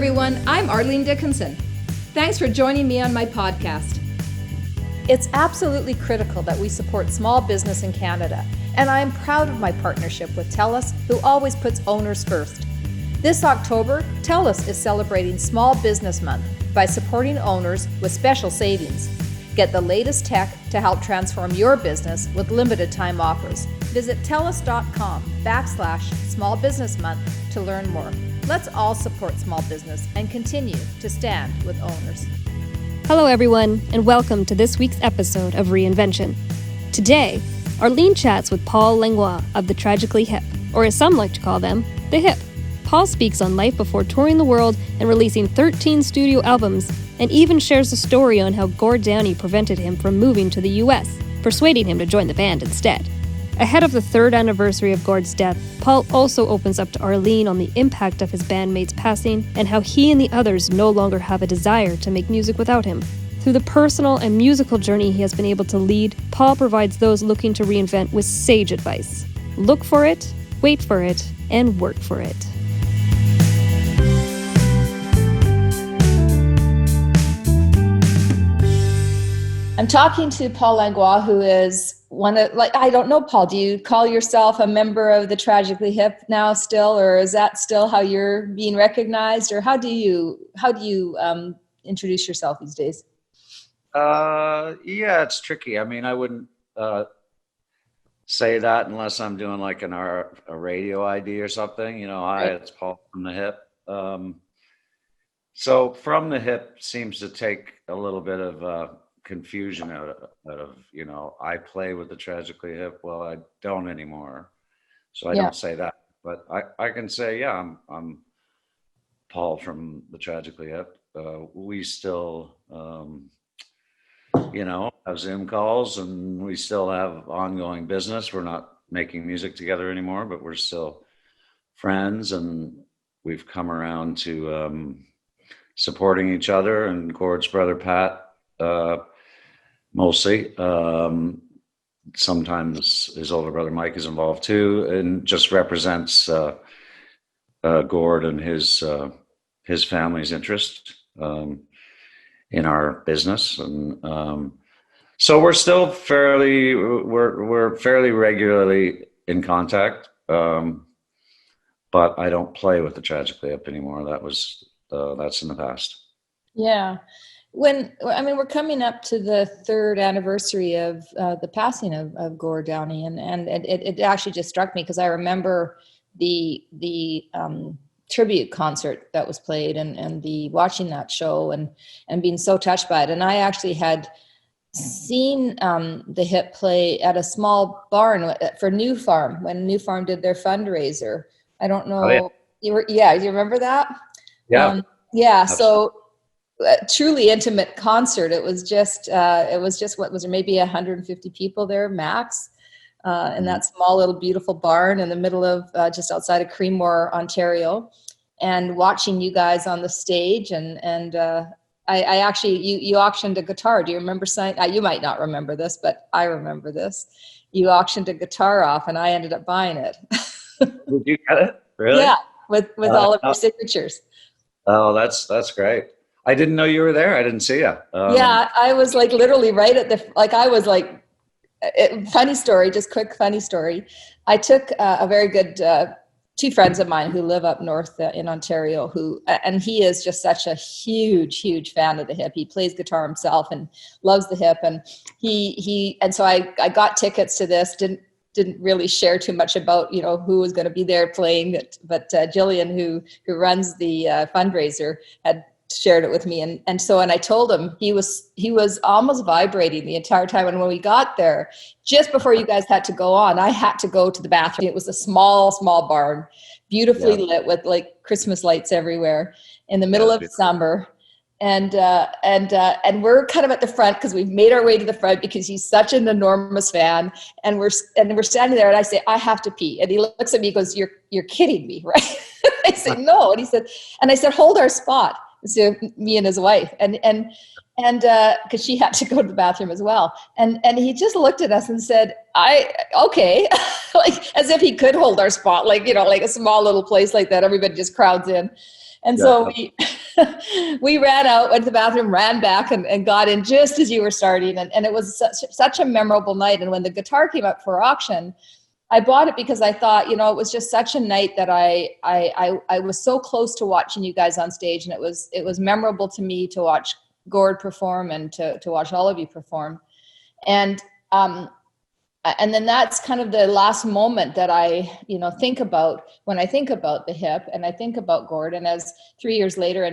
everyone, I'm Arlene Dickinson. Thanks for joining me on my podcast. It's absolutely critical that we support small business in Canada, and I am proud of my partnership with TELUS, who always puts owners first. This October, TELUS is celebrating Small Business Month by supporting owners with special savings. Get the latest tech to help transform your business with limited time offers. Visit TELUS.com/Small Business Month to learn more. Let's all support small business and continue to stand with owners. Hello everyone, and welcome to this week's episode of Reinvention. Today, Arlene chats with Paul Langlois of the Tragically Hip, or as some like to call them, the Hip. Paul speaks on life before touring the world and releasing 13 studio albums, and even shares a story on how Gord Downie prevented him from moving to the US, persuading him to join the band instead. Ahead of the 3rd anniversary of Gord's death, Paul also opens up to Arlene on the impact of his bandmate's passing and how he and the others no longer have a desire to make music without him. Through the personal and musical journey he has been able to lead, Paul provides those looking to reinvent with sage advice. Look for it, wait for it, and work for it. I'm talking to Paul Langlois, who is I don't know, Paul, do you call yourself a member of the Tragically Hip now still, or is that still how you're being recognized, or how do you introduce yourself these days? Yeah, it's tricky. I mean, I wouldn't say that unless I'm doing like a radio ID or something, you know, hi, it's Paul from the Hip. So from the Hip seems to take a little bit of confusion out of, you know, I play with the Tragically Hip. Well, I don't anymore, so I don't say that, but I can say, yeah, I'm Paul from the Tragically Hip. We still you know, have Zoom calls, and we still have ongoing business. We're not making music together anymore, but we're still friends, and we've come around to supporting each other, and Gord's brother Pat mostly. Sometimes his older brother Mike is involved too, and just represents Gord and his family's interest in our business, and so we're still fairly regularly in contact. But I don't play with the Tragically Hip anymore. That's in the past. Yeah. We're coming up to the 3rd anniversary of the passing of Gord Downie, and it actually just struck me because I remember the tribute concert that was played and the watching that show and being so touched by it. And I actually had seen the Hip play at a small barn for New Farm when New Farm did their fundraiser. I don't know. Oh, yeah. You remember that? Yeah. Yeah. So truly intimate concert. It was just what was there, maybe 150 people there max, in that small little beautiful barn in the middle of just outside of Creemore, Ontario, and watching you guys on the stage and I actually you auctioned a guitar. Do you remember signing? You might not remember this, but I remember this. You auctioned a guitar off, and I ended up buying it. Did you get it? Really? Yeah, with all of your signatures. Oh, that's great. I didn't know you were there. I didn't see you. Yeah, I was like literally right at funny story, just quick funny story. I took a very good, 2 friends of mine who live up north in Ontario and he is just such a huge fan of the Hip. He plays guitar himself and loves the Hip. And so I got tickets to this, didn't really share too much about, you know, who was going to be there playing it. But Jillian, who runs the fundraiser, had shared it with me, and I told him, he was almost vibrating the entire time. And when we got there, just before you guys had to go on, I had to go to the bathroom. It was a small barn, beautifully lit with like Christmas lights everywhere in the middle of summer. And we're kind of at the front because we've made our way to the front because he's such an enormous fan. And we're standing there, and I say, I have to pee. And he looks at me and goes, you're kidding me, right? I said, no. And I said, hold our spot. So me and his wife, and because she had to go to the bathroom as well, and he just looked at us and said, okay, like as if he could hold our spot, like, you know, like a small little place like that, everybody just crowds in. And so we ran out, went to the bathroom, ran back and got in just as you were starting. And it was such a memorable night. And when the guitar came up for auction, I bought it because I thought, it was just such a night that I was so close to watching you guys on stage. And it was memorable to me to watch Gord perform and to watch all of you perform. And then that's kind of the last moment that I, think about when I think about the Hip and I think about Gord. And as 3 years later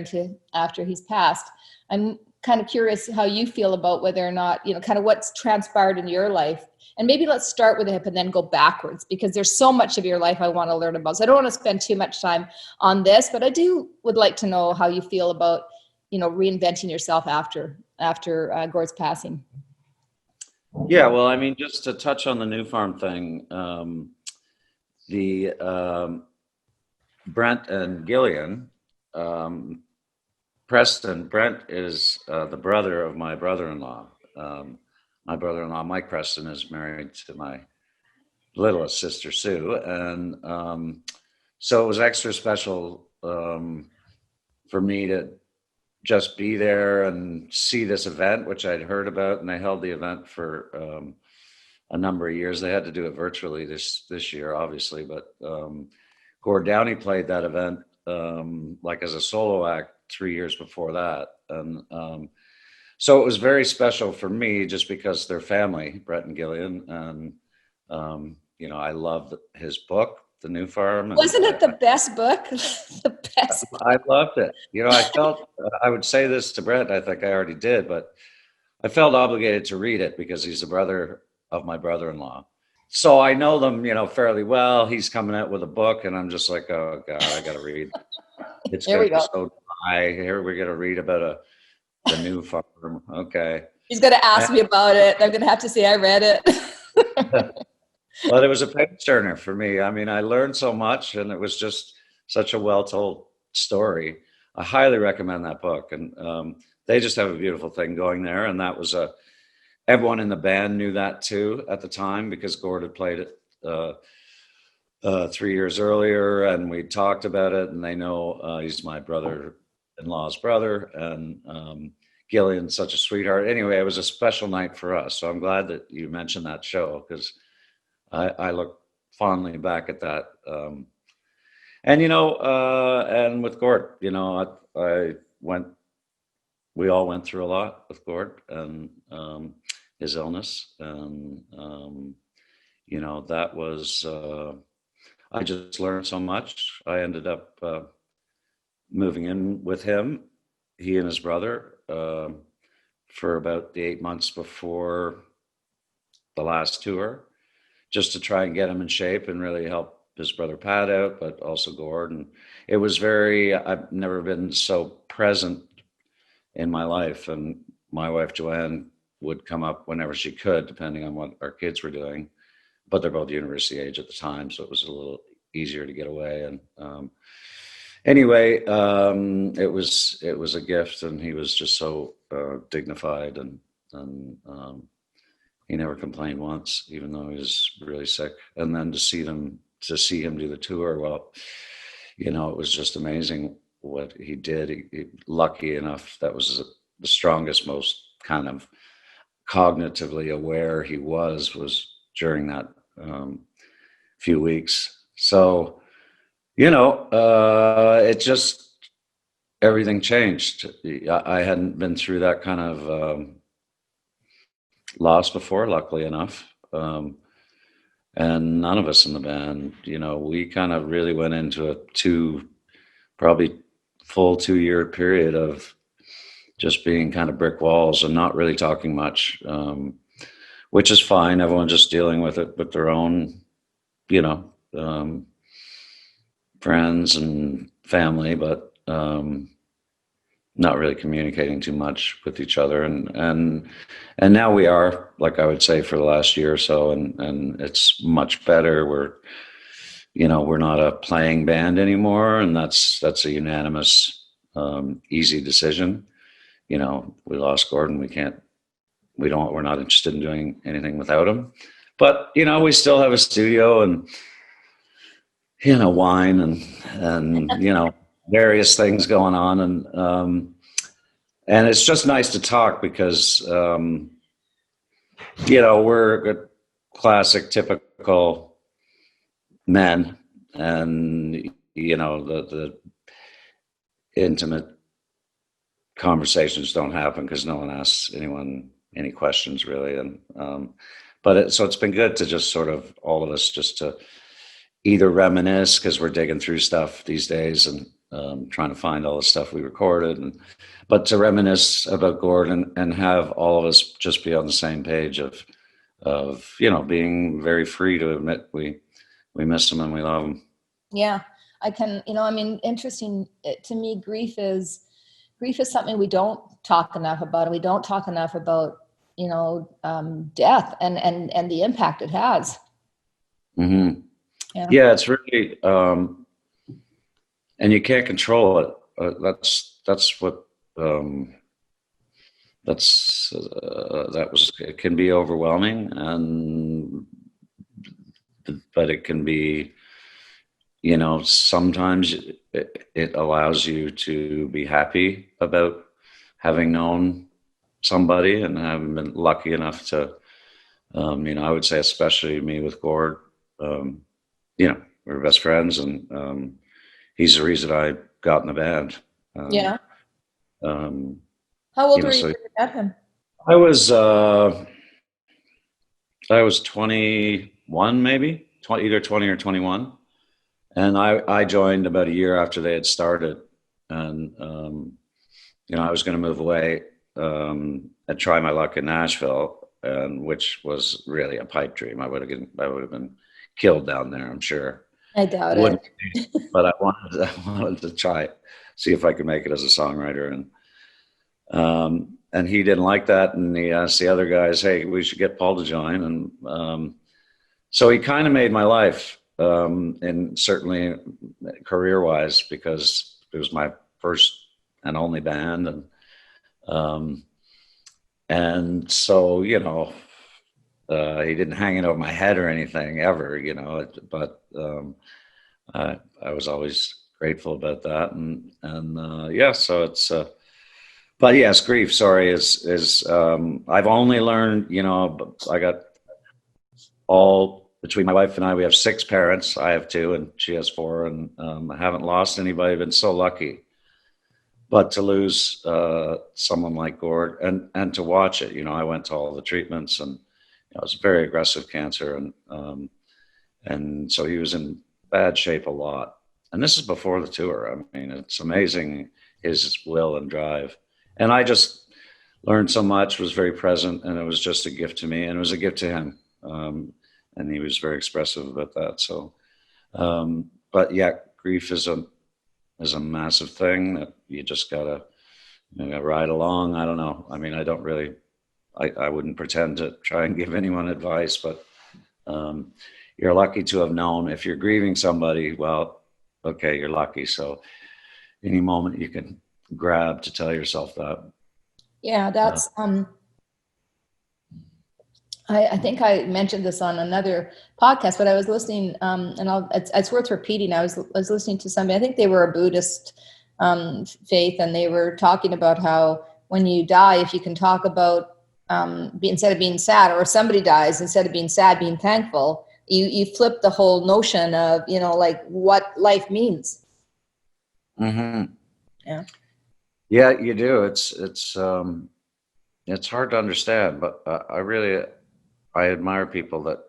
after he's passed, I'm kind of curious how you feel about whether or not, kind of what's transpired in your life. And maybe let's start with the Hip and then go backwards, because there's so much of your life I want to learn about. So I don't want to spend too much time on this, but I would like to know how you feel about, reinventing yourself after Gord's passing. Yeah, well, I mean, just to touch on the New Farm thing, Brent and Gillian, Brent is the brother of my brother-in-law. My brother-in-law, Mike Preston, is married to my littlest sister, Sue. And so it was extra special for me to just be there and see this event, which I'd heard about. And they held the event for a number of years. They had to do it virtually this year, obviously. But Gord Downie played that event like as a solo act 3 years before that. And so it was very special for me just because they're family, Brett and Gillian. And, I loved his book, The New Farm. Wasn't it the best book? The best. I loved it. I felt, I would say this to Brett, I think I already did, but I felt obligated to read it because he's the brother of my brother-in-law. So I know them, fairly well. He's coming out with a book and I'm just like, oh God, I got to read. It's Here we go. So dry. Here we're going to read about the New Farm. Okay. He's going to ask me about it. I'm going to have to say I read it. Well, it was a page turner for me. I mean, I learned so much and it was just such a well-told story. I highly recommend that book. And they just have a beautiful thing going there. And that was everyone in the band knew that too at the time because Gord had played it 3 years earlier and we talked about it and they know he's my brother-in-law's brother and Gillian's such a sweetheart. Anyway, it was a special night for us. So I'm glad that you mentioned that show because I look fondly back at that. And with Gord, we all went through a lot with Gord and his illness. And, that was, I just learned so much. I ended up moving in with him, he and his brother, for about the 8 months before the last tour, just to try and get him in shape and really help his brother Pat out, but also Gord. And it was I've never been so present in my life. And my wife, Joanne, would come up whenever she could, depending on what our kids were doing. But they're both university age at the time, so it was a little easier to get away. And anyway, it was a gift, and he was just so dignified, and he never complained once, even though he was really sick. And then to see him do the tour, well, it was just amazing what he did. He lucky enough, that was the strongest, most kind of cognitively aware he was during that few weeks. So, it just, everything changed. I hadn't been through that kind of loss before, luckily enough. And none of us in the band, we kind of really went into a probably full 2 year period of just being kind of brick walls and not really talking much, which is fine. Everyone's just dealing with it with their own, friends and family, but not really communicating too much with each other. And now we are, like I would say, for the last year or so, and it's much better. We're not a playing band anymore, and that's a unanimous, easy decision. We lost Gordon. We're not interested in doing anything without him, but we still have a studio and wine and various things going on, and it's just nice to talk because we're a classic, typical men, and the intimate conversations don't happen because no one asks anyone any questions really, and so it's been good to just sort of all of us just to either reminisce because we're digging through stuff these days and trying to find all the stuff we recorded, but to reminisce about Gord and have all of us just be on the same page of being very free to admit we miss him and we love him. Yeah, I can. Interesting to me. Grief is something we don't talk enough about, and we don't talk enough about death and the impact it has. Mm-hmm. Yeah, it's really, and you can't control it. It can be overwhelming, but it can be, sometimes it allows you to be happy about having known somebody and having been lucky enough to, I would say, especially me with Gord, we're best friends, and he's the reason I got in the band. Yeah. How old were you when you met him? I was 21, maybe either 20 or 21, and I joined about a year after they had started, and I was going to move away and try my luck in Nashville, and which was really a pipe dream. I would have been killed down there, I'm sure. I doubt it. But I wanted to try, see if I could make it as a songwriter, and he didn't like that, and he asked the other guys, "Hey, we should get Paul to join," and so he kind of made my life, and certainly career-wise, because it was my first and only band, and so he didn't hang it over my head or anything ever, but I was always grateful about that, and so it's but yes, grief, sorry, is I've only learned, I got all between my wife and I, we have 6 parents. I have 2 and she has 4, and I haven't lost anybody. I've been so lucky. But to lose someone like Gord and to watch it, I went to all the treatments, and it was very aggressive cancer, and so he was in bad shape a lot. And this is before the tour. I mean, it's amazing his will and drive. And I just learned so much, was very present, and it was just a gift to me, and it was a gift to him. And he was very expressive about that. So, but yeah, grief is a massive thing that you just gotta ride along. I don't know. I mean, I wouldn't pretend to try and give anyone advice, but you're lucky to have known. If you're grieving somebody, well, okay, you're lucky. So any moment you can grab to tell yourself that. Yeah, that's I think I mentioned this on another podcast, but I was listening, and it's worth repeating. I was listening to somebody. I think they were a Buddhist faith, and they were talking about how when you die, if you can talk about instead of being sad, or if somebody dies, instead of being sad, being thankful, you flip the whole notion of like what life means. Mm-hmm. Yeah. Yeah, you do. It's hard to understand, but I admire people that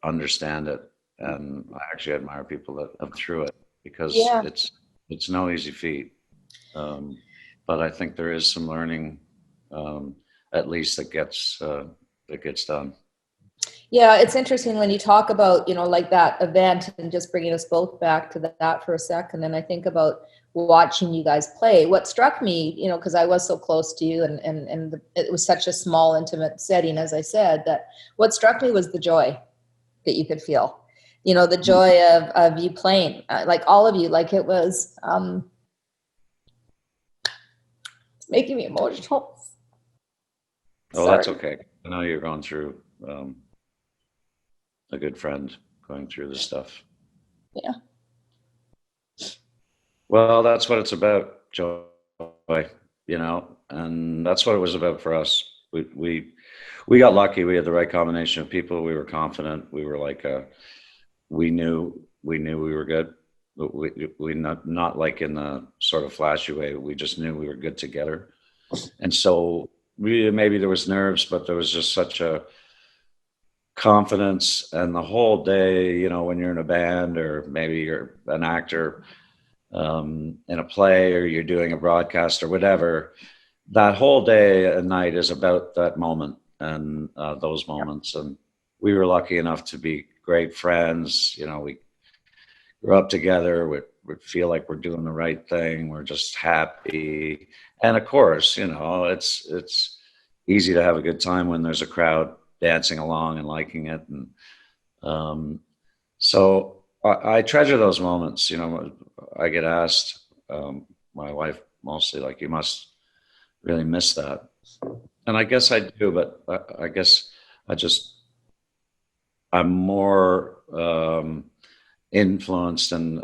understand it, and I actually admire people that have through it, because it's no easy feat. But I think there is some learning, at least that gets done. Yeah, it's interesting when you talk about, like that event, and just bringing us both back to that for a second. And I think about watching you guys play. What struck me, because I was so close to you, and it was such a small, intimate setting, as I said, that what struck me was the joy that you could feel, the joy of you playing, like all of you, like it was making me emotional. Oh, sorry. That's okay. I know you're going through a good friend going through this stuff. Yeah. Well, that's what it's about, Joy, and that's what it was about for us. We got lucky. We had the right combination of people. We were confident. We were like, we knew we were good. But we not like in the sort of flashy way. We just knew we were good together. And so maybe there was nerves, but there was just such a confidence. And the whole day, when you're in a band or maybe you're an actor in a play or you're doing a broadcast or whatever, that whole day and night is about that moment and those moments. And we were lucky enough to be great friends. We grew up together. We feel like we're doing the right thing. We're just happy. And of course, it's easy to have a good time when there's a crowd dancing along and liking it. And so I treasure those moments. I get asked, my wife mostly, like, you must really miss that. And I guess I do, but I guess I'm more influenced, and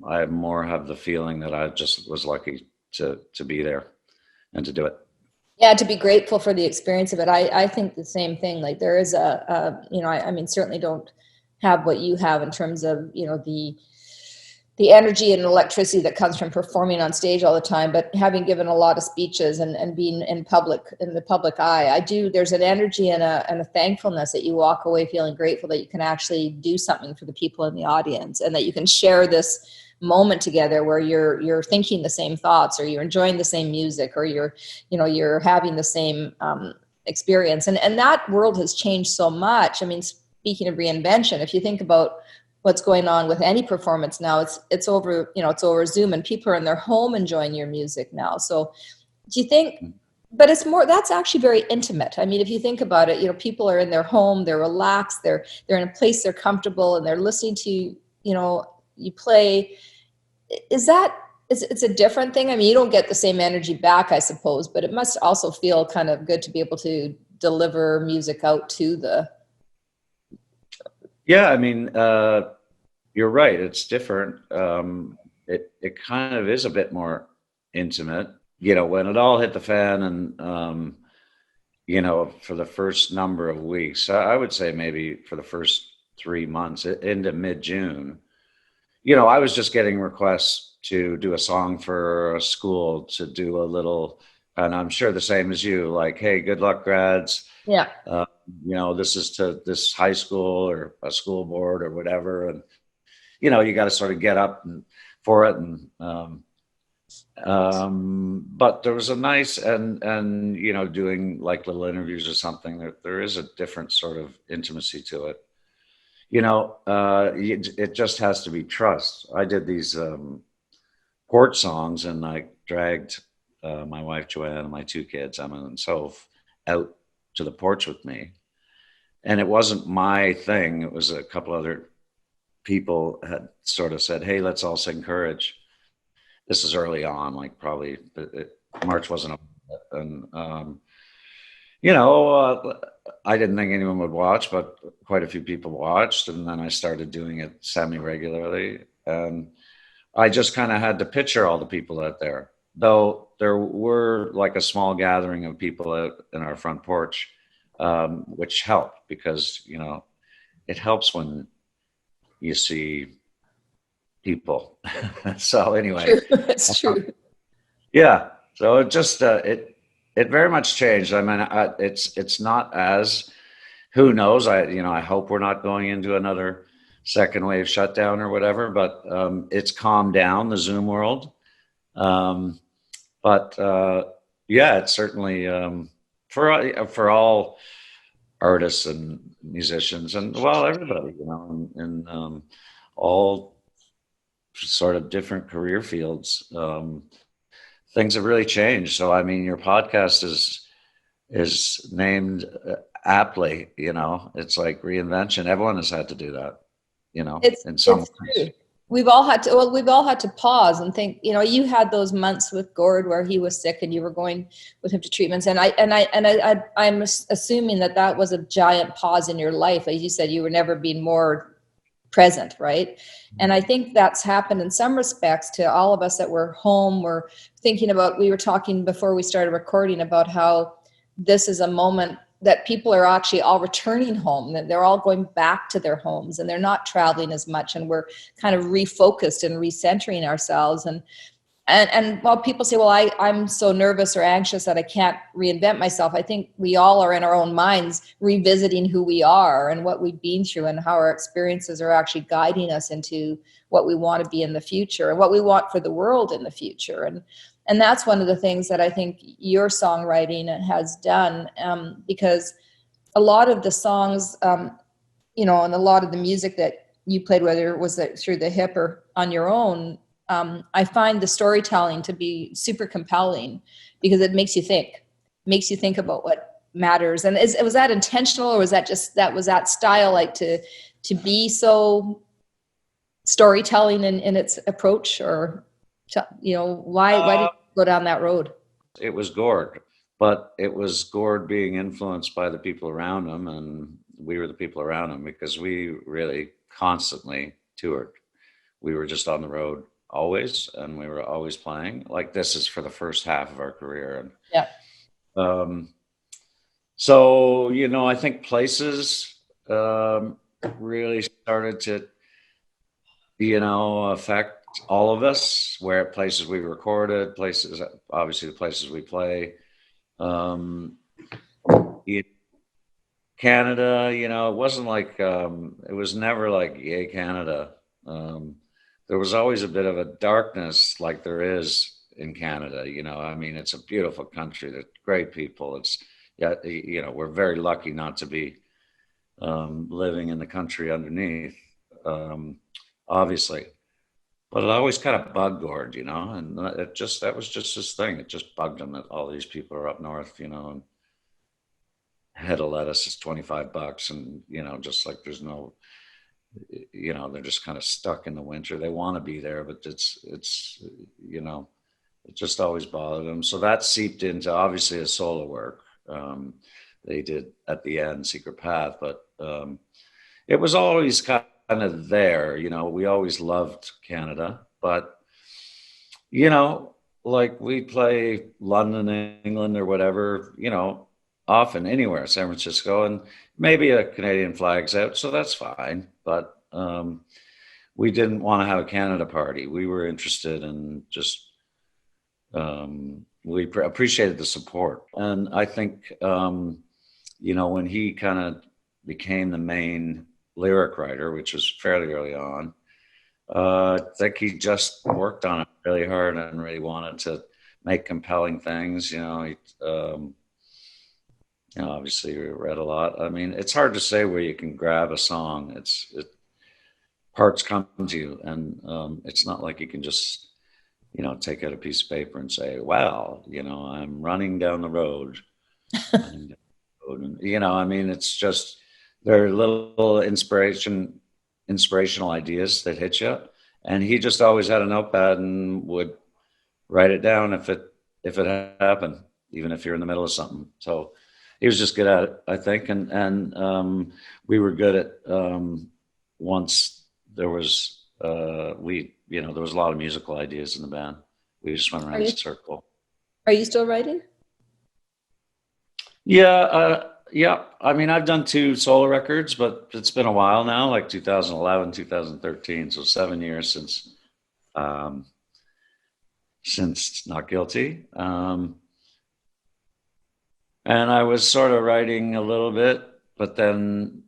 I more have the feeling that I just was lucky to be there and to do it. Yeah, to be grateful for the experience of it. I think the same thing. Like, there is I mean, certainly don't have what you have in terms of, the energy and electricity that comes from performing on stage all the time, but having given a lot of speeches and being in the public eye, there's an energy and a thankfulness that you walk away feeling grateful that you can actually do something for the people in the audience, and that you can share this moment together where you're thinking the same thoughts, or you're enjoying the same music, or you're having the same experience. And that world has changed so much. I mean, speaking of reinvention, if you think about what's going on with any performance now, it's over Zoom, and people are in their home enjoying your music now. So do you think, but that's actually very intimate. I mean, if you think about it, people are in their home, they're relaxed, they're in a place they're comfortable, and they're listening to, you play. It's a different thing. I mean, you don't get the same energy back, I suppose, but it must also feel kind of good to be able to deliver music out to the. Yeah, I mean, you're right. It's different. It kind of is a bit more intimate. When it all hit the fan, and for the first number of weeks, I would say maybe for the first 3 months into mid-June, I was just getting requests to do a song for a school, to do a little, and I'm sure the same as you, like, hey, good luck, grads. Yeah. This is to this high school or a school board or whatever. And, you got to sort of get up for it. And, but there was a nice, and, doing like little interviews or something, there is a different sort of intimacy to it. It just has to be trust. I did these porch songs, and I dragged my wife, Joanne, and my 2 kids, Emma and Soph, out to the porch with me. And it wasn't my thing. It was a couple other people had sort of said, hey, let's all sing Courage. This is early on, like probably March wasn't over. And, I didn't think anyone would watch, but quite a few people watched. And then I started doing it semi-regularly. And I just kind of had to picture all the people out there, though there were like a small gathering of people out in our front porch, which helped, because, it helps when you see people. So anyway, It's true. Yeah. So it just, it very much changed. I mean, it's not as, who knows? I hope we're not going into another second wave shutdown or whatever, but it's calmed down, the Zoom world. But yeah, it's certainly for all artists and musicians, and everybody, in all sort of different career fields, things have really changed. So I mean, your podcast is named aptly. It's like reinvention. Everyone has had to do that. In some ways. We've all had to pause and think. You had those months with Gord where he was sick and you were going with him to treatments, and I'm assuming that was a giant pause in your life. As you said, you were never been more present, right? And I think that's happened in some respects to all of us that were home. We're thinking about, we were talking before we started recording about how this is a moment that people are actually all returning home, that they're all going back to their homes and they're not traveling as much, and we're kind of refocused and recentering ourselves. And while people say, well, I'm so nervous or anxious that I can't reinvent myself, I think we all are in our own minds revisiting who we are and what we've been through and how our experiences are actually guiding us into what we want to be in the future and what we want for the world in the future. And that's one of the things that I think your songwriting has done, because a lot of the songs, and a lot of the music that you played, whether it was through the hip or on your own, I find the storytelling to be super compelling because it makes you think about what matters. And was that intentional, or was that just was that style like to be so storytelling in its approach, or why did you go down that road? It was Gord, but it was Gord being influenced by the people around him, and we were the people around him because we really constantly toured. We were just on the road always, and we were always playing. Like, this is for the first half of our career. And yeah. So, I think places really started to, affect all of us, where places we recorded, places, obviously the places we play. Canada, it wasn't like, it was never like, yay, Canada. There was always a bit of a darkness like there is in Canada. It's a beautiful country. There's great people. We're very lucky not to be living in the country underneath, obviously. But it always kind of bugged Gord, and that was just his thing. It just bugged him that all these people are up north, and a head of lettuce is $25, and, just like there's no, they're just kind of stuck in the winter. They want to be there, but it's it just always bothered them. So that seeped into obviously a solo work they did at the end, Secret Path, but it was always kind of there. We always loved Canada, but like we play London, England, or whatever, often anywhere, San Francisco, and maybe a Canadian flag's out, so that's fine. But we didn't want to have a Canada party. We were interested in just, we appreciated the support. And I think, when he kind of became the main lyric writer, which was fairly early on, I think he just worked on it really hard and really wanted to make compelling things. Obviously we read a lot. It's hard to say where you can grab a song. Parts come to you, and it's not like you can just, take out a piece of paper and say, well, I'm running down the road. It's just, there are little inspirational ideas that hit you. And he just always had a notepad and would write it down if it happened, even if you're in the middle of something. So he was just good at it, I think. And we were good at, once there was, there was a lot of musical ideas in the band. We just went around in a circle. Are you still writing? Yeah. I've done 2 solo records, but it's been a while now, like 2011, 2013. So 7 years since Not Guilty. And I was sort of writing a little bit, but then,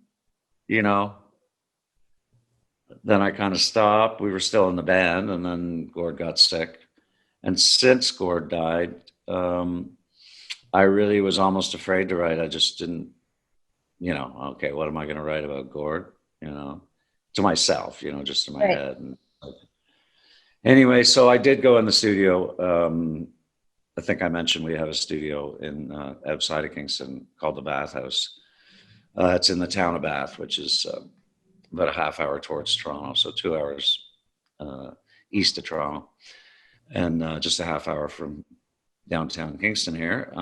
then I kind of stopped. We were still in the band, and then Gord got sick. And since Gord died, I really was almost afraid to write. I just didn't, okay, what am I going to write about Gord? To myself, just in my head. And anyway, so I did go in the studio. I think I mentioned we have a studio in outside of Kingston called the Bath House. It's in the town of Bath, which is about a half hour towards Toronto, so 2 hours east of Toronto, and just a half hour from downtown Kingston here.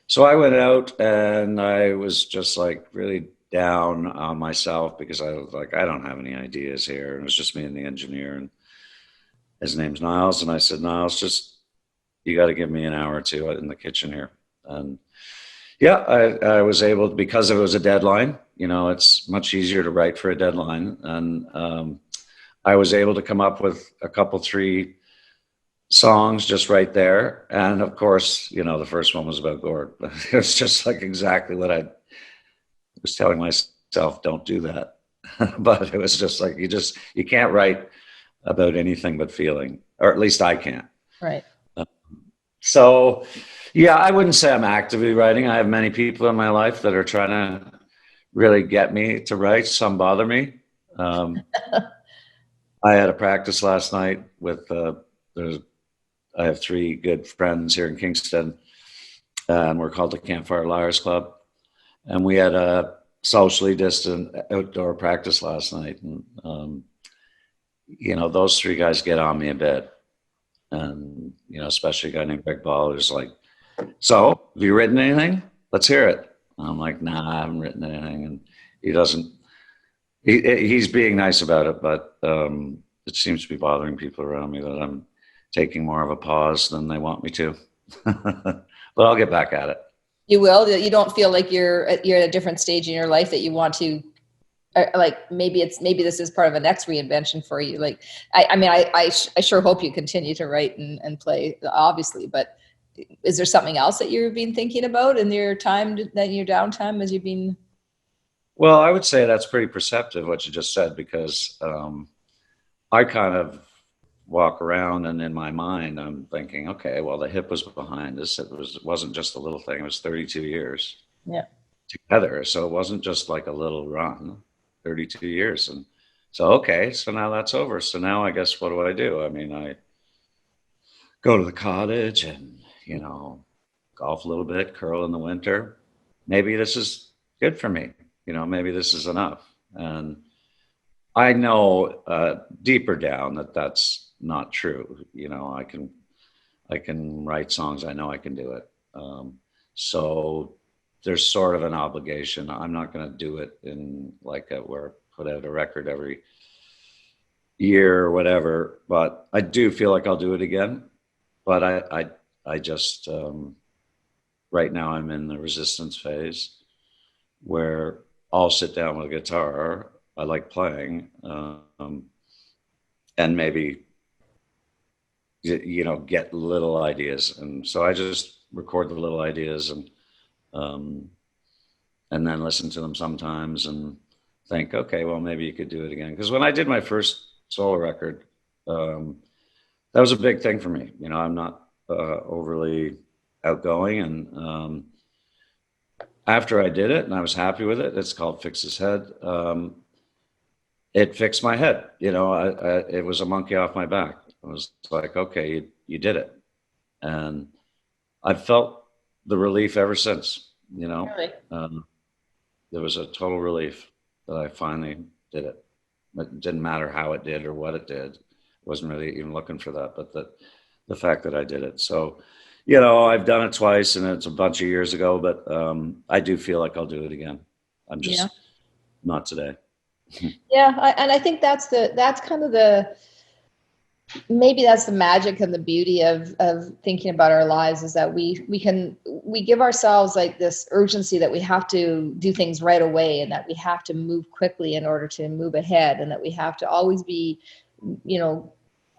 So I went out and I was just like really down on myself because I was like, I don't have any ideas here. And it was just me and the engineer, and his name's Niles. And I said, Niles, you got to give me an hour or two in the kitchen here. And yeah, I was able to, because it was a deadline, it's much easier to write for a deadline. And I was able to come up with a couple, 3 songs just right there. And of course, the first one was about Gord. It was just like exactly what I was telling myself, don't do that. But it was just like, you can't write about anything but feeling, or at least I can't. Right. So yeah, I wouldn't say I'm actively writing. I have many people in my life that are trying to really get me to write. Some bother me. I had a practice last night with, I have 3 good friends here in Kingston, and we're called the Campfire Liars Club. And we had a socially distant outdoor practice last night. And, those 3 guys get on me a bit. And, especially a guy named Greg Ball, who's like, so have you written anything? Let's hear it. And I'm like, nah, I haven't written anything. And he's being nice about it, but it seems to be bothering people around me that I'm taking more of a pause than they want me to. But I'll get back at it. You will? You don't feel like you're at a different stage in your life that you want to, like maybe this is part of a next reinvention for you. Like, I sure hope you continue to write and play, obviously, but is there something else that you've been thinking about in your downtime as you've been? Well, I would say that's pretty perceptive what you just said, because I kind of walk around and in my mind I'm thinking, okay, well, the hip was behind this. It wasn't just a little thing. It was 32 years together. So it wasn't just like a little run, 32 years. And so, okay, so now that's over. So now I guess, what do? I go to the cottage and, golf a little bit, curl in the winter. Maybe this is good for me. Maybe this is enough. And I know deeper down that that's not true. I can write songs. I know I can do it. So there's sort of an obligation. I'm not going to do it in like where put out a record every year or whatever, but I do feel like I'll do it again. But I just, right now I'm in the resistance phase where I'll sit down with a guitar. I like playing, and maybe, get little ideas. And so I just record the little ideas and then listen to them sometimes and think, okay, well, maybe you could do it again. Because when I did my first solo record, that was a big thing for me. I'm not overly outgoing. And after I did it and I was happy with it, it's called Fix His Head. It fixed my head. It was a monkey off my back. I was like, okay, you did it. And I've felt the relief ever since, Really? There was a total relief that I finally did it. It didn't matter how it did or what it did. Wasn't really even looking for that, but the fact that I did it. So, I've done it twice and it's a bunch of years ago, but I do feel like I'll do it again. I'm just not today. Yeah. And I think that's kind of maybe that's the magic and the beauty of thinking about our lives, is that we give ourselves like this urgency that we have to do things right away, and that we have to move quickly in order to move ahead, and that we have to always be,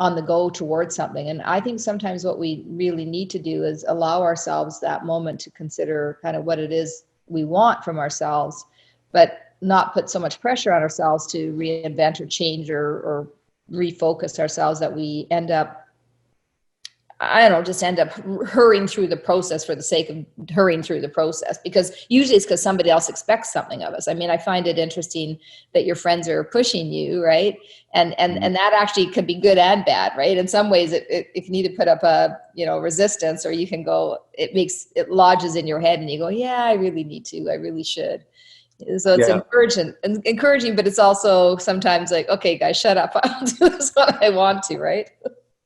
on the go towards something. And I think sometimes what we really need to do is allow ourselves that moment to consider kind of what it is we want from ourselves, but not put so much pressure on ourselves to reinvent or change or refocus ourselves, that we end up, just end up hurrying through the process for the sake of hurrying through the process, because usually it's because somebody else expects something of us. I find it interesting that your friends are pushing you, right? And that actually could be good and bad, right? In some ways it can either put up a, resistance, or you can go, it lodges in your head and you go, yeah, I really need to, I really should. So it's encouraging, but it's also sometimes like, okay, guys, shut up. I'll do this when I want to, right?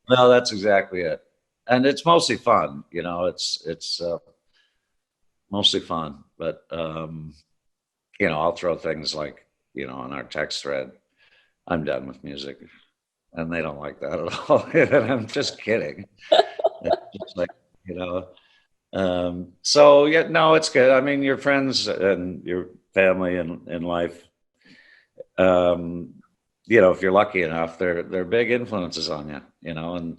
No, that's exactly it. And it's mostly fun, it's mostly fun, but I'll throw things like, on our text thread, I'm done with music. And they don't like that at all. And I'm just kidding. It's just like, you know, so yeah, no, it's good. I mean, your friends and your family and in life, um, if you're lucky enough, they're big influences on you, and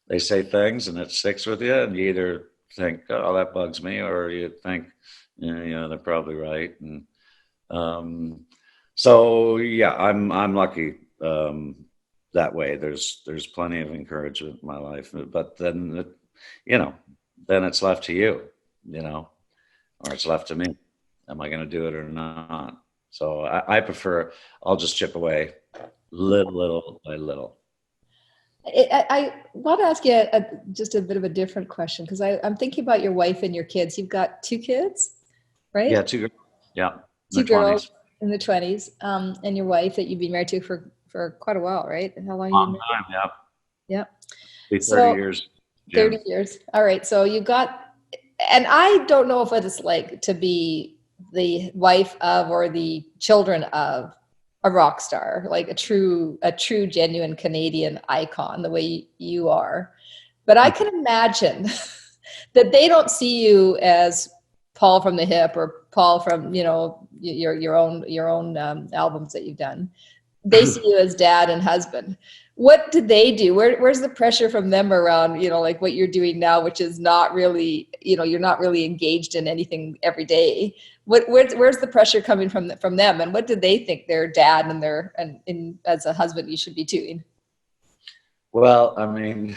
they say things and it sticks with you, and you either think, oh, that bugs me, or you think, they're probably right. And so yeah, I'm lucky that way. There's plenty of encouragement in my life, but then then it's left to you, or it's left to me. Am I going to do it or not? So I prefer, I'll just chip away little by little. I want to ask you just a bit of a different question, because I'm thinking about your wife and your kids. You've got 2 kids, right? Yeah, 2 girls. Yeah. 2 girls in the 20s, and your wife that you've been married to for quite a while, right? How long? Long time, yeah. Yeah. 30 years. 30 years. All right. So you've got, and I don't know if it's like to be the wife of or the children of a rock star, like a true genuine Canadian icon, the way you are. But I can imagine that they don't see you as Paul from the Hip or Paul from, your own albums that you've done. They see you as dad and husband. What do they do? Where's the pressure from them around, like what you're doing now, which is not really, you're not really engaged in anything every day. Where's the pressure coming from them? And what do they think their dad and as a husband you should be doing? Well, I mean,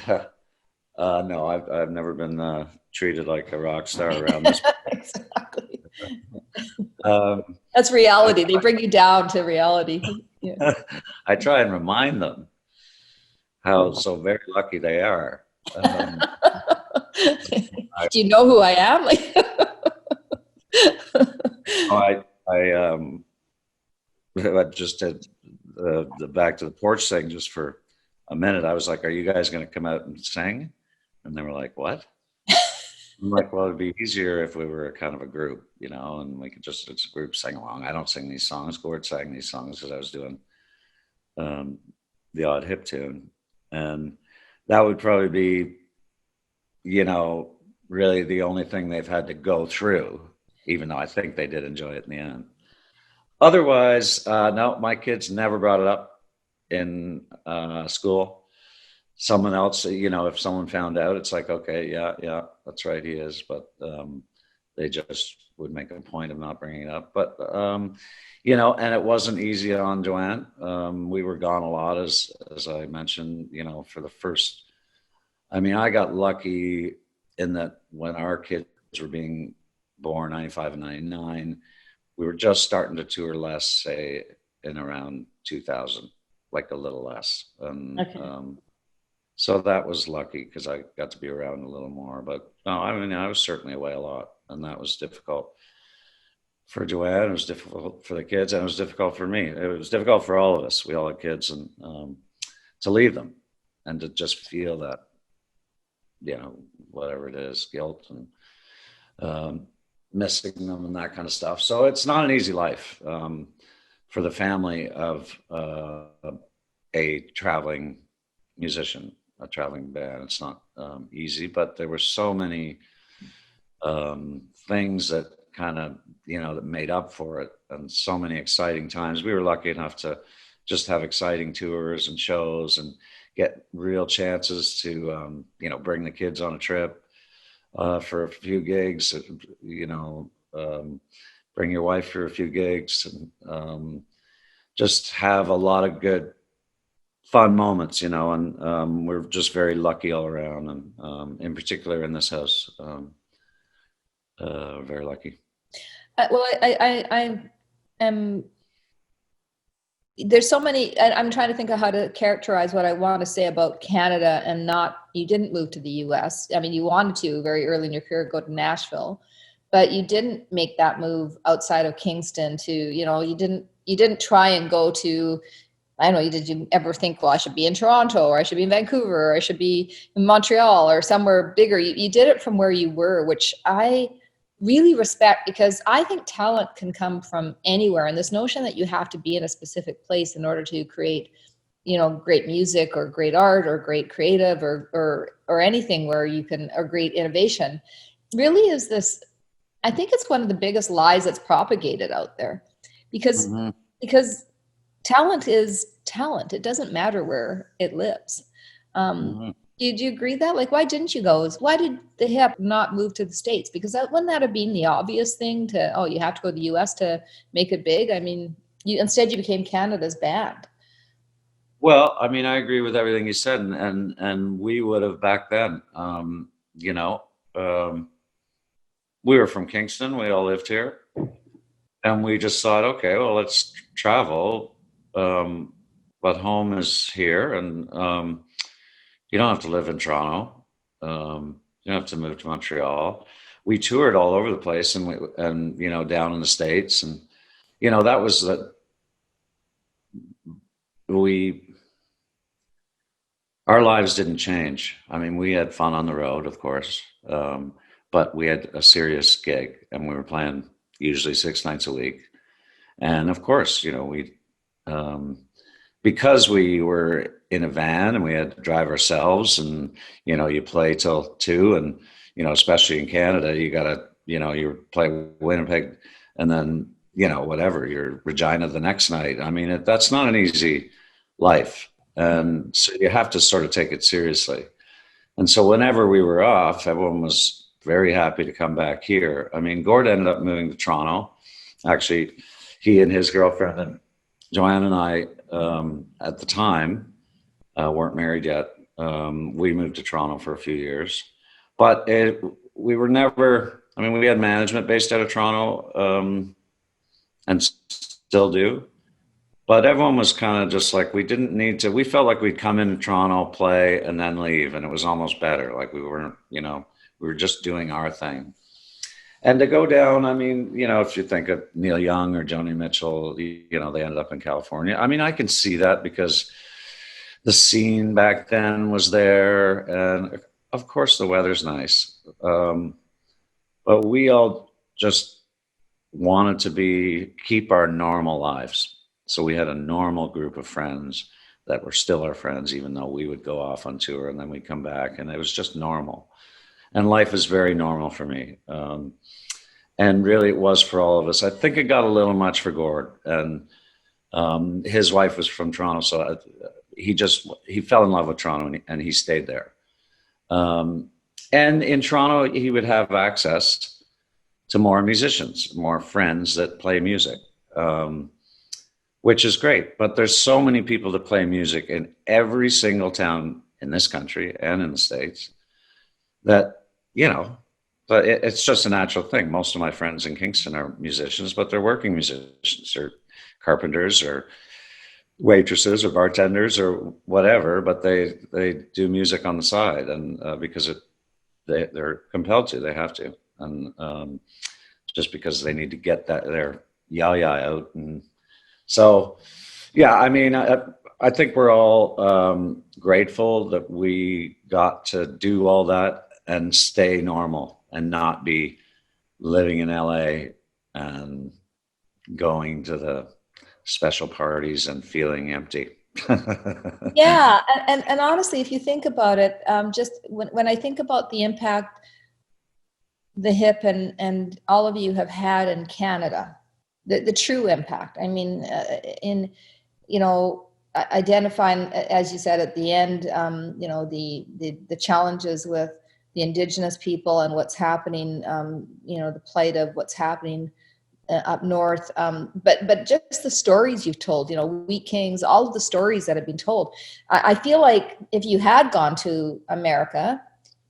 no, I've never been treated like a rock star around this. Exactly. That's reality. They bring you down to reality. Yeah. I try and remind them how so very lucky they are. Do you know who I am? I just did the back to the porch thing just for a minute. I was like, "Are you guys going to come out and sing?" And they were like, "What?" I'm like, "Well, it'd be easier if we were kind of a group, and we could just, it's a group, sing along. I don't sing these songs. Gord sang these songs because I was doing the odd hip tune. And that would probably be, really the only thing they've had to go through, even though I think they did enjoy it in the end. Otherwise, no, my kids never brought it up in school. Someone else, if someone found out, it's like, okay, yeah, that's right, he is. But they just would make a point of not bringing it up. But, and it wasn't easy on Joanne. We were gone a lot, as I mentioned, for the first, I got lucky in that when our kids were being born, 95 and 99, we were just starting to tour less, say, in around 2000, like a little less. Okay. So that was lucky because I got to be around a little more. But no, I was certainly away a lot, and that was difficult for Joanne. It was difficult for the kids, and it was difficult for me. It was difficult for all of us. We all had kids, and to leave them and to just feel that, whatever it is, guilt and missing them and that kind of stuff. So it's not an easy life for the family of a traveling musician, a traveling band. It's not easy, but there were so many things that kind of, that made up for it, and so many exciting times. We were lucky enough to just have exciting tours and shows and get real chances to, bring the kids on a trip for a few gigs, bring your wife for a few gigs, and just have a lot of good, fun moments, and we're just very lucky all around, and in particular in this house, very lucky. Well, I am. There's so many. I'm trying to think of how to characterize what I want to say about Canada, and not. You didn't move to the U.S. You wanted to very early in your career go to Nashville, but you didn't make that move outside of Kingston. You didn't try and go to. I don't know, did you ever think, well, I should be in Toronto, or I should be in Vancouver, or I should be in Montreal or somewhere bigger? You did it from where you were, which I really respect, because I think talent can come from anywhere. And this notion that you have to be in a specific place in order to create, great music or great art or great creative or anything where you can, or great innovation, really is this, I think it's one of the biggest lies that's propagated out there, because talent is talent. It doesn't matter where it lives. Do you agree that? Like, why didn't you go? Why did the hip not move to the States? Because wouldn't that have been the obvious thing you have to go to the US to make it big? I mean, instead you became Canada's band. Well, I mean, I agree with everything you said, and we would have back then, we were from Kingston. We all lived here, and we just thought, okay, well, let's travel. But home is here, and you don't have to live in Toronto. You don't have to move to Montreal. We toured all over the place, and down in the States, and that was our lives didn't change. I mean, we had fun on the road, of course, but we had a serious gig, and we were playing usually 6 nights a week. And of course, because we were in a van and we had to drive ourselves, and you play till 2, and especially in Canada, you gotta you play Winnipeg, and then whatever, your Regina the next night. I mean, that's not an easy life, and so you have to sort of take it seriously. And so whenever we were off, everyone was very happy to come back here. I mean, Gord ended up moving to Toronto. Actually, he and his girlfriend and Joanne and I, at the time, weren't married yet. We moved to Toronto for a few years, but we were never, I mean, we had management based out of Toronto, and still do, but everyone was kind of just like, we didn't need to, we felt like we'd come in Toronto, play, and then leave. And it was almost better. Like we weren't, we were just doing our thing. And to go down, I mean, if you think of Neil Young or Joni Mitchell, they ended up in California. I mean, I can see that because the scene back then was there. And of course, the weather's nice. But we all just wanted to keep our normal lives. So we had a normal group of friends that were still our friends, even though we would go off on tour and then we'd come back, and it was just normal. And life is very normal for me. And really it was for all of us. I think it got a little much for Gord, and his wife was from Toronto. So he fell in love with Toronto, and he stayed there. And in Toronto, he would have access to more musicians, more friends that play music, which is great. But there's so many people that play music in every single town in this country and in the States that, but it's just a natural thing. Most of my friends in Kingston are musicians, but they're working musicians or carpenters or waitresses or bartenders or whatever, but they do music on the side, and because they're compelled to, they have to, and just because they need to get their yah-yah out. And so, yeah, I mean, I think we're all grateful that we got to do all that and stay normal and not be living in LA and going to the special parties and feeling empty. Yeah. And honestly, if you think about it, just when I think about the impact the hip and all of you have had in Canada, the true impact, I mean, in, identifying, as you said at the end, the challenges with the Indigenous people and what's happening, the plight of what's happening up north, but just the stories you've told, Wheat Kings, all of the stories that have been told. I feel like if you had gone to America,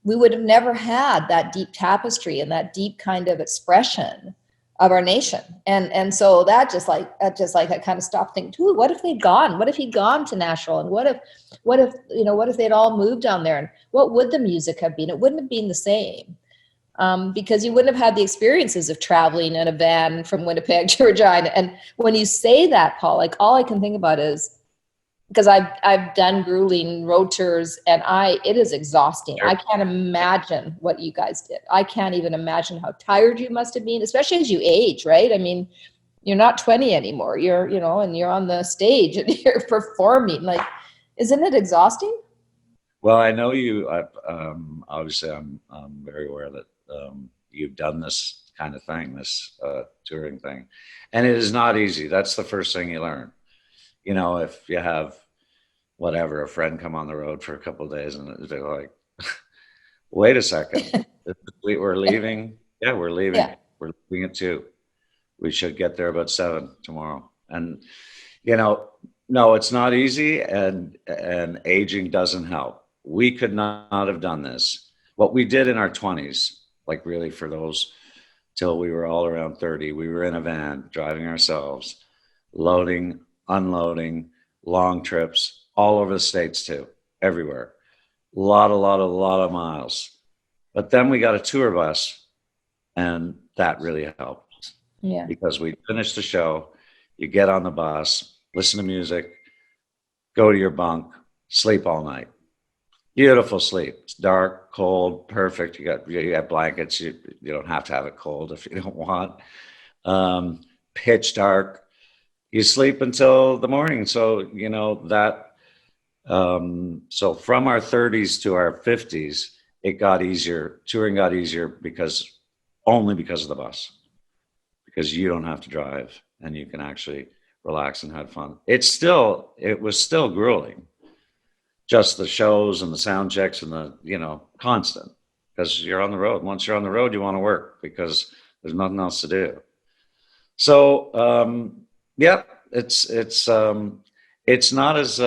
we would have never had that deep tapestry and that deep kind of expression of our nation. And so that just like I kind of stopped thinking, ooh, what if they'd gone? What if he'd gone to Nashville? And what if they'd all moved down there? And what would the music have been? It wouldn't have been the same. Because you wouldn't have had the experiences of traveling in a van from Winnipeg to Regina. And when you say that, Paul, like all I can think about is because I've done grueling road tours, and it is exhausting. Sure. I can't imagine what you guys did. I can't even imagine how tired you must have been, especially as you age, right? I mean, you're not 20 anymore. You're, and you're on the stage and you're performing. Like, isn't it exhausting? Well, I know you. Obviously, I'm very aware that you've done this kind of thing, this touring thing, and it is not easy. That's the first thing you learn. If you have a friend come on the road for a couple of days and they're like, "Wait a second, we're leaving." Yeah, we're leaving. Yeah. We're leaving at 2. We should get there about 7 tomorrow. And no, it's not easy, and aging doesn't help. We could not have done this. What we did in our 20s, like really for those till we were all around 30, we were in a van driving ourselves, loading, unloading, long trips all over the States too, everywhere. A lot of miles. But then we got a tour bus, and that really helped. Yeah. Because we finished the show, you get on the bus, listen to music, go to your bunk, sleep all night. Beautiful sleep. It's dark, cold, perfect. You got blankets. You don't have to have it cold if you don't want. Pitch dark. You sleep until the morning. So that. So from our 30s to our 50s, it got easier. Touring got easier only because of the bus. Because you don't have to drive and you can actually relax and have fun. It was still grueling. Just the shows and the sound checks and the, constant, because you're on the road. Once you're on the road, you want to work because there's nothing else to do. So, yeah, it's not as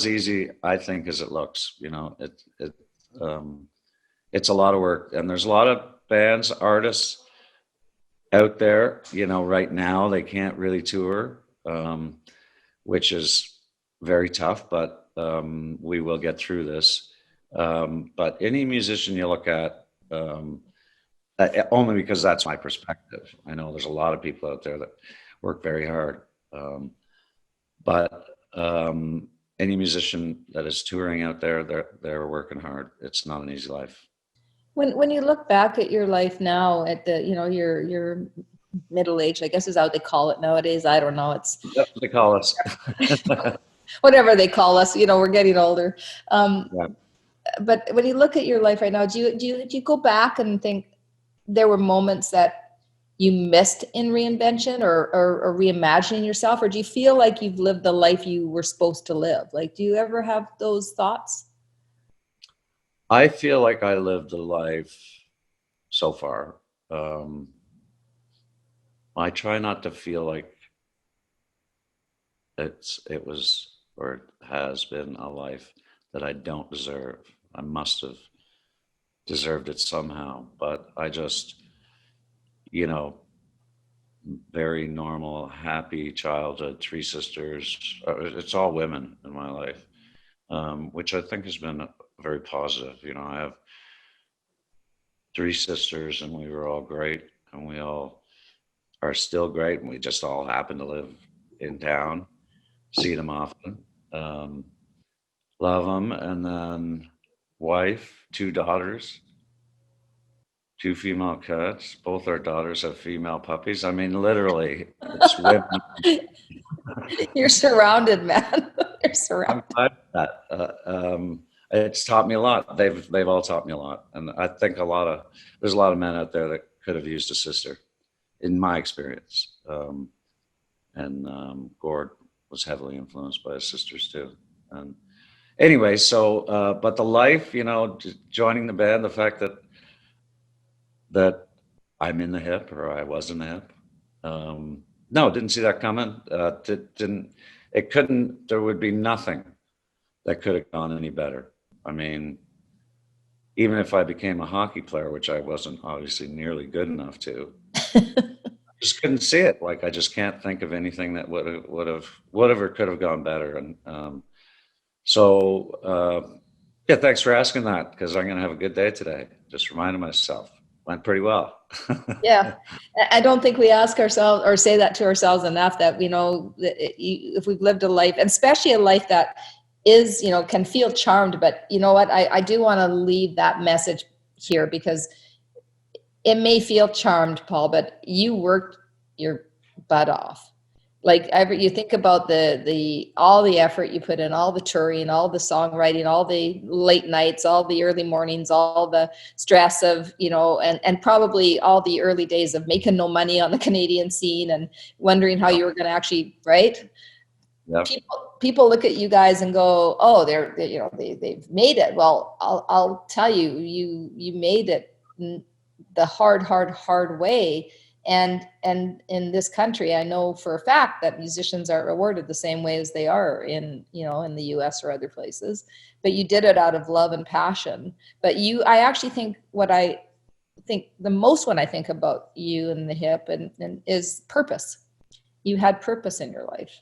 easy, I think, as it looks. It's a lot of work, and there's a lot of bands, artists out there, right now they can't really tour, which is very tough, but we will get through this. But any musician you look at, only because that's my perspective. I know there's a lot of people out there that work very hard. But any musician that is touring out there, they're working hard. It's not an easy life. When you look back at your life now, at the your middle age, I guess is how they call it nowadays. I don't know. It's that's what they call us. Whatever they call us, we're getting older. Yeah. But when you look at your life right now, do you go back and think there were moments that you missed in reinvention or reimagining yourself, or do you feel like you've lived the life you were supposed to live? Like, do you ever have those thoughts? I feel like I lived a life so far. I try not to feel like it was or it has been a life that I don't deserve. I must have deserved it somehow, but I just, very normal, happy childhood, 3 sisters. It's all women in my life, which I think has been very positive. I have 3 sisters, and we were all great, and we all are still great, and we just all happen to live in town, see them often, love them. And then wife, 2 daughters, 2 female cats. Both our daughters have female puppies. I mean, literally, it's women. You're surrounded, man. You're surrounded. I'm glad that. It's taught me a lot. They've all taught me a lot, and I think there's a lot of men out there that could have used a sister, in my experience. And Gord was heavily influenced by his sisters too. And anyway, so but the life, joining the band, the fact that I'm in the Hip, or I was in the Hip. No, didn't see that coming. There would be nothing that could have gone any better. I mean, even if I became a hockey player, which I wasn't obviously nearly good enough to, I just couldn't see it. Like, I just can't think of anything that would have or could have gone better. And so, yeah, thanks for asking that, because I'm going to have a good day today. Just reminding myself. went pretty well. Yeah. I don't think we ask ourselves or say that to ourselves enough, that, if we've lived a life, and especially a life that is, can feel charmed, but you know what, I do want to leave that message here, because it may feel charmed, Paul, but you worked your butt off. Like, you think about all the effort you put in, all the touring, all the songwriting, all the late nights, all the early mornings, all the stress of, and probably all the early days of making no money on the Canadian scene and wondering how you were going to actually, right? Yep. People look at you guys and go, oh, they've made it. Well, I'll tell you, you made it the hard way. And in this country, I know for a fact that musicians aren't rewarded the same way as they are in the US or other places, but you did it out of love and passion. But I actually think what I think the most when I think about you and the Hip and is purpose. You had purpose in your life.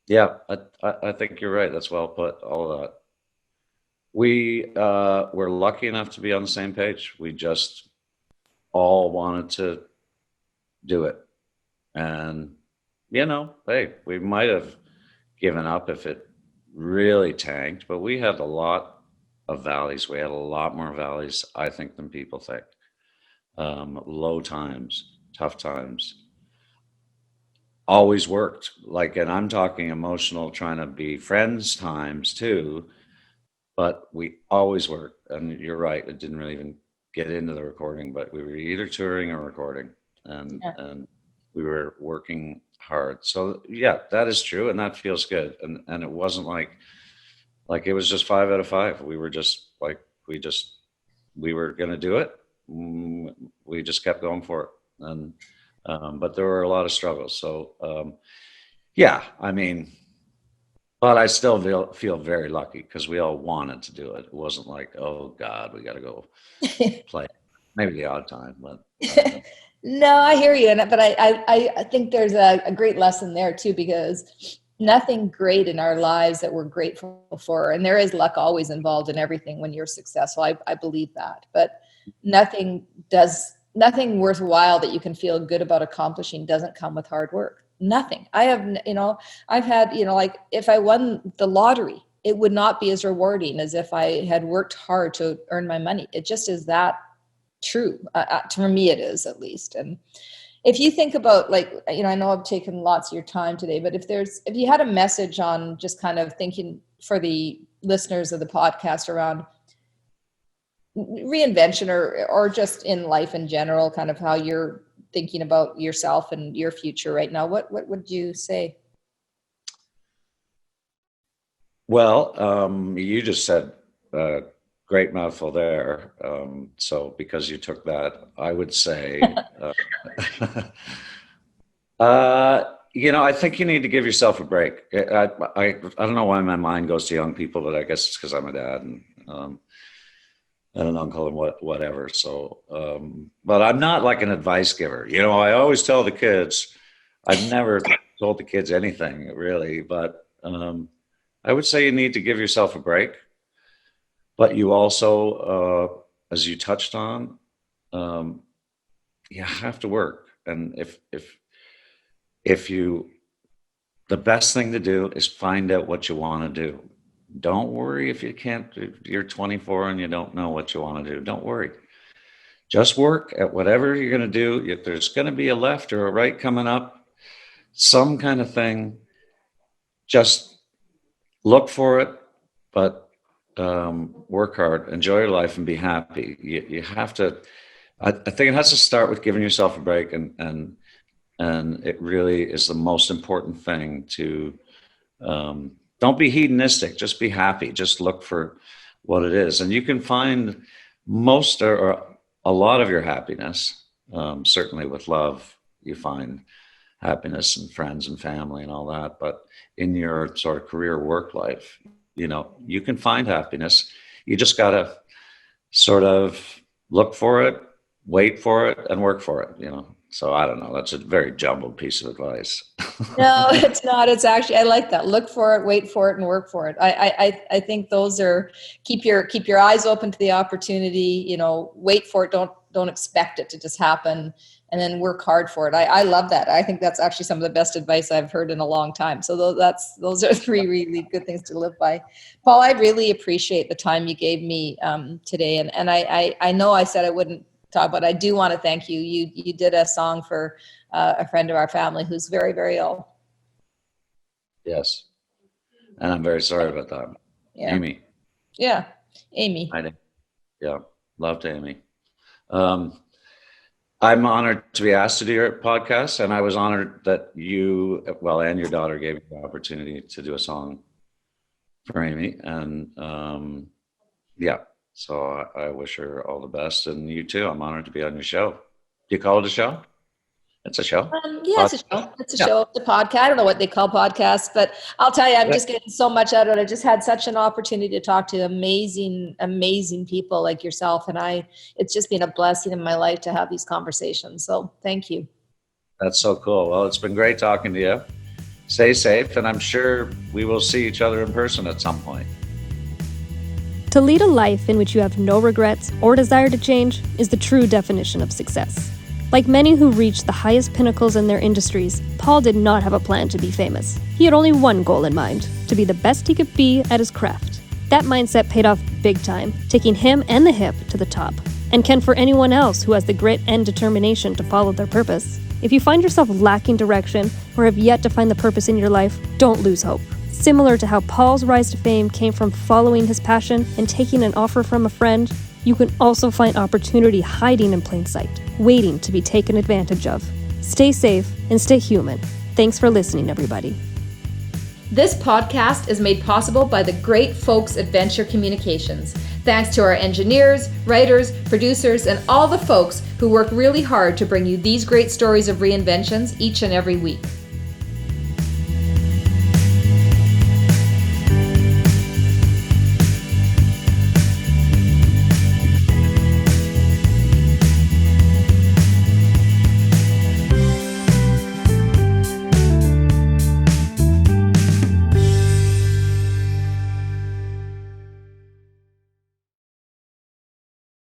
Yeah, I think you're right. That's well put, all of that. We were lucky enough to be on the same page. We just all wanted to do it. And, hey, we might have given up if it really tanked, but we had a lot of valleys. We had a lot more valleys, I think, than people think. Low times, tough times. Always worked. And I'm talking emotional, trying to be friends times too, but we always worked. And you're right, it didn't really even get into the recording, but we were either touring or recording. And we were working hard. So yeah, that is true, and that feels good. And it wasn't like it was just 5 out of 5. We were just we were gonna do it. We just kept going for it. And but there were a lot of struggles. So yeah, I mean, but I still feel very lucky because we all wanted to do it. It wasn't like, oh God, we got to go play. Maybe the odd time, but. No, I hear you. But I think there's a great lesson there too, because nothing great in our lives that we're grateful for, and there is luck always involved in everything when you're successful. I believe that, but nothing worthwhile that you can feel good about accomplishing doesn't come with hard work. Nothing. I've had, like if I won the lottery, it would not be as rewarding as if I had worked hard to earn my money. It just is that true. For me, it is, at least. And if you think about, I know I've taken lots of your time today, but if you had a message on just kind of thinking for the listeners of the podcast around reinvention or just in life in general, kind of how you're thinking about yourself and your future right now, what would you say? Well, you just said great mouthful there. So because you took that, I would say, I think you need to give yourself a break. I don't know why my mind goes to young people, but I guess it's because I'm a dad and an uncle and whatever. So, but I'm not like an advice giver. I always tell the kids, I've never told the kids anything really, but I would say you need to give yourself a break. But you also, as you touched on, you have to work. And the best thing to do is find out what you want to do. Don't worry if you're 24 and you don't know what you want to do. Don't worry. Just work at whatever you're going to do. If there's going to be a left or a right coming up, some kind of thing, just look for it, but work hard, enjoy your life, and be happy. You have to. I think it has to start with giving yourself a break, and it really is the most important thing to. Don't be hedonistic. Just be happy. Just look for what it is, and you can find most or a lot of your happiness. Certainly, with love, you find happiness and friends and family and all that. But in your sort of career work life, you can find happiness. You just gotta sort of look for it, wait for it, and work for it. So I don't know. That's a very jumbled piece of advice. No, it's not. It's actually, I like that. Look for it, wait for it, and work for it. I think those are, keep your eyes open to the opportunity, wait for it. expect it to just happen, and then work hard for it. I love that. I think that's actually some of the best advice I've heard in a long time. So those are 3 really good things to live by. Paul, I really appreciate the time you gave me today. And I know I said I wouldn't talk, but I do want to thank you. You did a song for a friend of our family who's very, very ill. Yes. And I'm very sorry about that. Yeah. Amy. Yeah. Amy. I did. Yeah. Loved Amy. I'm honored to be asked to do your podcast, and I was honored that you, and your daughter gave me the opportunity to do a song for Amy. And so I wish her all the best, and you too. I'm honored to be on your show. Do you call it a show? It's a show. Yeah, it's a show. It's a show. It's a podcast. I don't know what they call podcasts, but I'll tell you, I'm just getting so much out of it. I just had such an opportunity to talk to amazing, amazing people like yourself. And it's just been a blessing in my life to have these conversations. So thank you. That's so cool. Well, it's been great talking to you. Stay safe, and I'm sure we will see each other in person at some point. To lead a life in which you have no regrets or desire to change is the true definition of success. Like many who reach the highest pinnacles in their industries, Paul did not have a plan to be famous. He had only one goal in mind: to be the best he could be at his craft. That mindset paid off big time, taking him and the hip to the top. And can for anyone else who has the grit and determination to follow their purpose. If you find yourself lacking direction or have yet to find the purpose in your life, don't lose hope. Similar to how Paul's rise to fame came from following his passion and taking an offer from a friend, you can also find opportunity hiding in plain sight, waiting to be taken advantage of. Stay safe and stay human. Thanks for listening, everybody. This podcast is made possible by the great folks at Venture Communications. Thanks to our engineers, writers, producers, and all the folks who work really hard to bring you these great stories of reinventions each and every week.